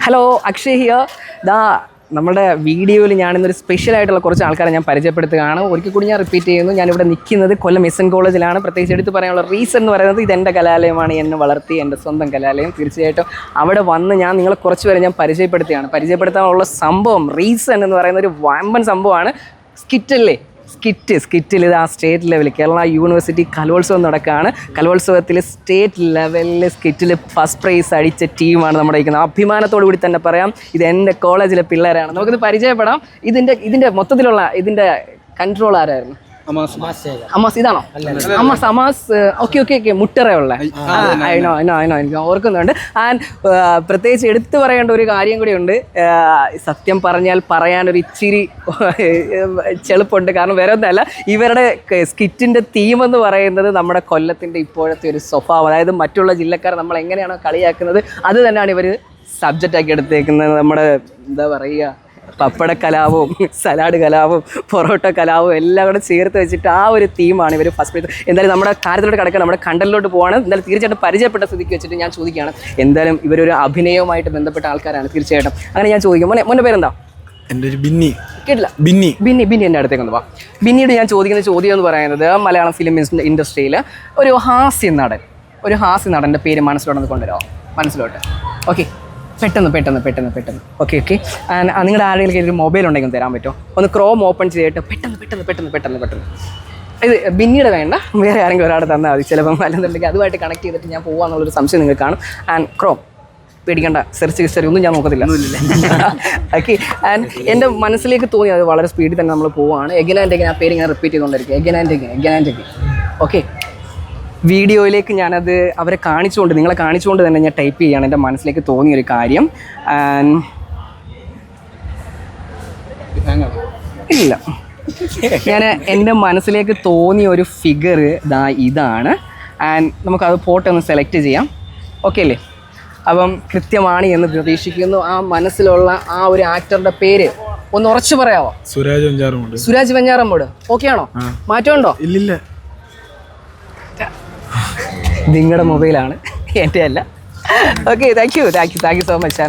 Hello, Akshay here. നമ്മുടെ വീഡിയോയിൽ ഞാനിന്നൊരു സ്പെഷ്യലായിട്ടുള്ള കുറച്ച് ആൾക്കാരെ ഞാൻ പരിചയപ്പെടുത്തുകയാണ്. ഒരിക്കൽ കൂടി ഞാൻ റിപ്പീറ്റ് ചെയ്യുന്നു, ഞാനിവിടെ നിൽക്കുന്നത് കൊല്ലം എസ് എൻ കോളേജിലാണ്. പ്രത്യേകിച്ച് എടുത്ത് പറയാനുള്ള റീസൺ എന്ന് പറയുന്നത് ഇതെൻ്റെ കലാലയമാണ്, എന്നെ വളർത്തി എൻ്റെ സ്വന്തം കലാലയം. തീർച്ചയായിട്ടും അവിടെ വന്ന് ഞാൻ നിങ്ങളെ കുറച്ച് പേരെ ഞാൻ പരിചയപ്പെടുത്താനുള്ള സംഭവം, റീസൺ എന്ന് പറയുന്ന ഒരു വമ്പൻ സംഭവമാണ്. സ്കിറ്റിൽ ഇത് ആ സ്റ്റേറ്റ് ലെവലിൽ കേരള യൂണിവേഴ്സിറ്റി കലോത്സവം നടക്കുകയാണ്. കലോത്സവത്തിൽ സ്റ്റേറ്റ് ലെവലിൽ സ്കിറ്റിൽ ഫസ്റ്റ് പ്രൈസ് അടിച്ച ടീമാണ് നമ്മുടെ ഇരിക്കുന്നത്. അഭിമാനത്തോടു കൂടി തന്നെ പറയാം, ഇത് എൻ്റെ കോളേജിലെ പിള്ളേരാണ്. നമുക്കിത് പരിചയപ്പെടാം. ഇതിൻ്റെ മൊത്തത്തിലുള്ള ഇതിൻ്റെ കൺട്രോൾ ആരായിരുന്നു? അമാസ് ഇതാണോ? അമാസ് ഓക്കെ മുട്ടറയുള്ള എനിക്ക് ഓർക്കുന്നുണ്ട്. ആൻഡ് പ്രത്യേകിച്ച് എടുത്തു പറയേണ്ട ഒരു കാര്യം കൂടിയുണ്ട്. സത്യം പറഞ്ഞാൽ പറയാനൊരു ഇച്ചിരി ചെളുപ്പുണ്ട്. കാരണം വേറെ ഒന്നല്ല, ഇവരുടെ സ്കിറ്റിൻ്റെ തീമെന്ന് പറയുന്നത് നമ്മുടെ കൊല്ലത്തിൻ്റെ ഇപ്പോഴത്തെ ഒരു സ്വഭാവം, അതായത് മറ്റുള്ള ജില്ലക്കാർ നമ്മൾ എങ്ങനെയാണോ കളിയാക്കുന്നത് അത് തന്നെയാണ് ഇവർ സബ്ജക്റ്റാക്കി എടുത്തേക്കുന്നത്. നമ്മുടെ എന്താ പറയുക, പപ്പട കലാവും സലാഡ് കലാവും പൊറോട്ട കലാവും എല്ലാം കൂടെ ചേർത്ത് വെച്ചിട്ട് ആ ഒരു തീമാണ് ഇവർ ഫസ്റ്റ് പ്രൈസ്. എന്തായാലും നമ്മുടെ കാര്യത്തിലോട്ട് കിടക്കുക, നമ്മുടെ കണ്ടലിലോട്ട് പോവാണ്. എന്തായാലും തീർച്ചയായിട്ടും പരിചയപ്പെട്ട സ്ഥിതിക്ക് വെച്ചിട്ട് ഞാൻ ചോദിക്കുകയാണ്, എന്തായാലും ഇവരൊരു അഭിനയവുമായിട്ട് ബന്ധപ്പെട്ട ആൾക്കാരാണ് തീർച്ചയായിട്ടും. അങ്ങനെ ഞാൻ ചോദിക്കും, മോനെ പേരെന്താ? എൻ്റെ ഒരു ബിന്നി. കേട്ടില്ല? ബിന്നി എൻ്റെ അടുത്തേക്ക് ഒന്ന് വാ. ബിന്നിയോട് ഞാൻ ചോദിക്കുന്ന ചോദ്യം എന്ന് പറയുന്നത്, മലയാളം ഫിലിം ഇൻഡസ്ട്രിയിൽ ഒരു ഹാസ്യ നടൻ്റെ പേര് മനസ്സിലോട്ട് കൊണ്ടുവരാമോ? മനസ്സിലോട്ട്. ഓക്കെ, പെട്ടെന്ന്. ഓക്കെ. നിങ്ങളുടെ ആരെങ്കിലും ഒരു മൊബൈൽ ഉണ്ടെങ്കിൽ തരാൻ പറ്റുമോ? ഒന്ന് ക്രോം ഓപ്പൺ ചെയ്തിട്ട് പെട്ടെന്ന്. ഇത് ബിന്നിയുടെ വേണ്ട, വേറെ ആരെങ്കിലും ഒരാൾ തന്നാൽ മതി. ചിലപ്പം അല്ലെന്നുണ്ടെങ്കിൽ അതുമായിട്ട് കണക്ട് ചെയ്തിട്ട് ഞാൻ പോകാമെന്നുള്ളൊരു സംശയം നിങ്ങൾക്ക് കാണും. ആൻഡ് ക്രോം പേടിക്കേണ്ട, സെർച്ച് ഹിസ്റ്ററി ഒന്നും ഞാൻ നോക്കത്തില്ല. ഓക്കെ. ആൻഡ് എൻ്റെ മനസ്സിലേക്ക് തോന്നി, അത് വളരെ സ്പീഡിൽ തന്നെ നമ്മൾ പോവുകയാണ്. എഗൻ ആൻഡ് എഗൻ ആ പേര് ഞാൻ റിപ്പീറ്റ് ചെയ്തുകൊണ്ടിരിക്കും. എഗൻ ആൻഡ് എഗൻ. ഓക്കെ, വീഡിയോയിലേക്ക് ഞാനത് നിങ്ങളെ കാണിച്ചുകൊണ്ട് തന്നെ ഞാൻ ടൈപ്പ് ചെയ്യുകയാണ് എൻ്റെ മനസ്സിലേക്ക് തോന്നിയൊരു കാര്യം. ഇല്ല, ഞാൻ എൻ്റെ മനസ്സിലേക്ക് തോന്നിയ ഒരു ഫിഗർ ഇതാണ്. ആൻഡ് നമുക്കത് ഫോട്ടോ ഒന്ന് സെലക്ട് ചെയ്യാം. ഓക്കെ അല്ലേ? അപ്പം കൃത്യമാണ് എന്ന് പ്രതീക്ഷിക്കുന്നു. ആ മനസ്സിലുള്ള ആ ഒരു ആക്ടറുടെ പേര് ഒന്ന് ഉറച്ചു പറയാമോ? സുരാജ് വെഞ്ഞാറമ്മൂട്. ഓക്കെ ആണോ? മാറ്റമുണ്ടോ? ഇല്ലില്ല, നിങ്ങളുടെ മൊബൈലാണ്, എൻ്റെ അല്ല. Okay, thank you so much.